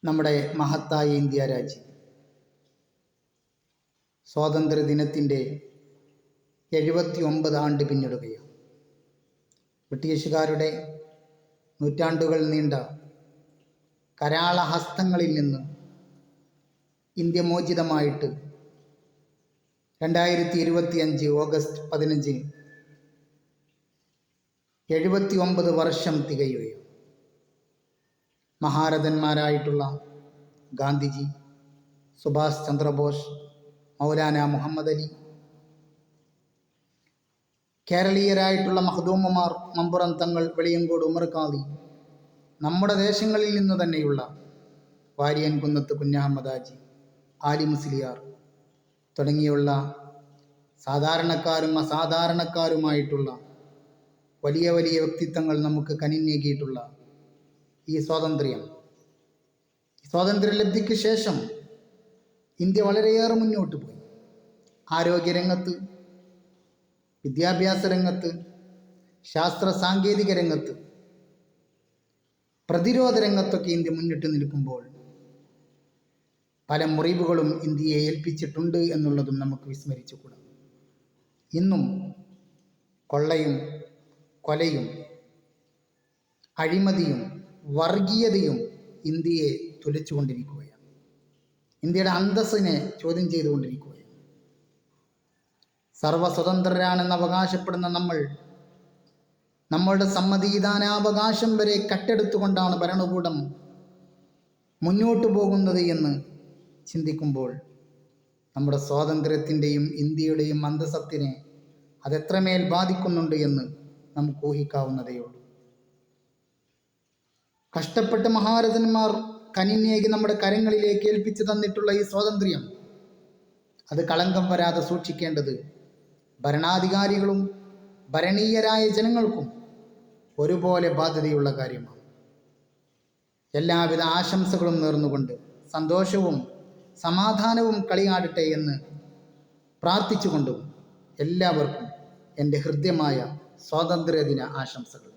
നമ്മുടെ മഹത്തായ ഇന്ത്യ രാജ്യം സ്വാതന്ത്ര്യദിനത്തിൻ്റെ 79 ആണ്ട് പിന്നിടുകയാണ്. ബ്രിട്ടീഷുകാരുടെ നൂറ്റാണ്ടുകൾ നീണ്ട കരാളഹസ്തങ്ങളിൽ നിന്ന് ഇന്ത്യ മോചിതമായിട്ട് 2025 ഓഗസ്റ്റ് 15 79 വർഷം തികയുകയാണ്. മഹാരഥന്മാരായിട്ടുള്ള ഗാന്ധിജി, സുഭാഷ് ചന്ദ്രബോസ്, മൗലാന മുഹമ്മദ് അലി, കേരളീയരായിട്ടുള്ള മഖ്ദൂമുമാർ, മമ്പുറം തങ്ങൾ, വെളിയങ്കോട് ഉമർ ഖാദി, നമ്മുടെ ദേശങ്ങളിൽ നിന്ന് തന്നെയുള്ള വാര്യൻ കുന്നത്ത് കുഞ്ഞഹമ്മദ് ഹാജി, ആലി മുസ്ലിയാർ തുടങ്ങിയുള്ള സാധാരണക്കാരും അസാധാരണക്കാരുമായിട്ടുള്ള വലിയ വലിയ വ്യക്തിത്വങ്ങൾ നമുക്ക് കനിഞ്ഞേകിയിട്ടുള്ള ഈ സ്വാതന്ത്ര്യലബ്ധിക്ക് ശേഷം ഇന്ത്യ വളരെയേറെ മുന്നോട്ട് പോയി. ആരോഗ്യരംഗത്ത്, വിദ്യാഭ്യാസ രംഗത്ത്, ശാസ്ത്ര സാങ്കേതിക രംഗത്ത്, പ്രതിരോധ രംഗത്തൊക്കെ ഇന്ത്യ മുന്നിട്ട് നിൽക്കുമ്പോൾ പല മുറിവുകളും ഇന്ത്യയെ ഏൽപ്പിച്ചിട്ടുണ്ട് എന്നുള്ളതും നമുക്ക് വിസ്മരിച്ചുകൂടാ. ഇന്നും കൊള്ളയും കൊലയും അഴിമതിയും വർഗീയതയും ഇന്ത്യയെ തുലച്ചുകൊണ്ടിരിക്കുകയാണ്. ഇന്ത്യയുടെ അന്തസ്സിനെ ചോദ്യം ചെയ്തുകൊണ്ടിരിക്കുകയാണ്. സർവസ്വതന്ത്രരാണെന്ന് അവകാശപ്പെടുന്ന നമ്മളുടെ സമ്മതിദാനാവകാശം വരെ കട്ടെടുത്തുകൊണ്ടാണ് ഭരണകൂടം മുന്നോട്ട് പോകുന്നത് എന്ന് ചിന്തിക്കുമ്പോൾ നമ്മുടെ സ്വാതന്ത്ര്യത്തിൻ്റെയും ഇന്ത്യയുടെയും അന്തസ്സത്തിനെ അതെത്രമേൽ ബാധിക്കുന്നുണ്ട് എന്ന് നമുക്ക് ഊഹിക്കാവുന്നതേയുള്ളൂ. കഷ്ടപ്പെട്ട് മഹാരഥന്മാർ കനിഞ്ഞേകി നമ്മുടെ കരങ്ങളിലേക്ക് ഏൽപ്പിച്ചു തന്നിട്ടുള്ള ഈ സ്വാതന്ത്ര്യം അത് കളങ്കം വരാതെ സൂക്ഷിക്കേണ്ടത് ഭരണാധികാരികളും ഭരണീയരായ ജനങ്ങൾക്കും ഒരുപോലെ ബാധ്യതയുള്ള കാര്യമാണ്. എല്ലാവിധ ആശംസകളും നേർന്നുകൊണ്ട് സന്തോഷവും സമാധാനവും കളിയാടട്ടെ എന്ന് പ്രാർത്ഥിച്ചുകൊണ്ടും എല്ലാവർക്കും എൻ്റെ ഹൃദ്യമായ സ്വാതന്ത്ര്യദിന ആശംസകൾ.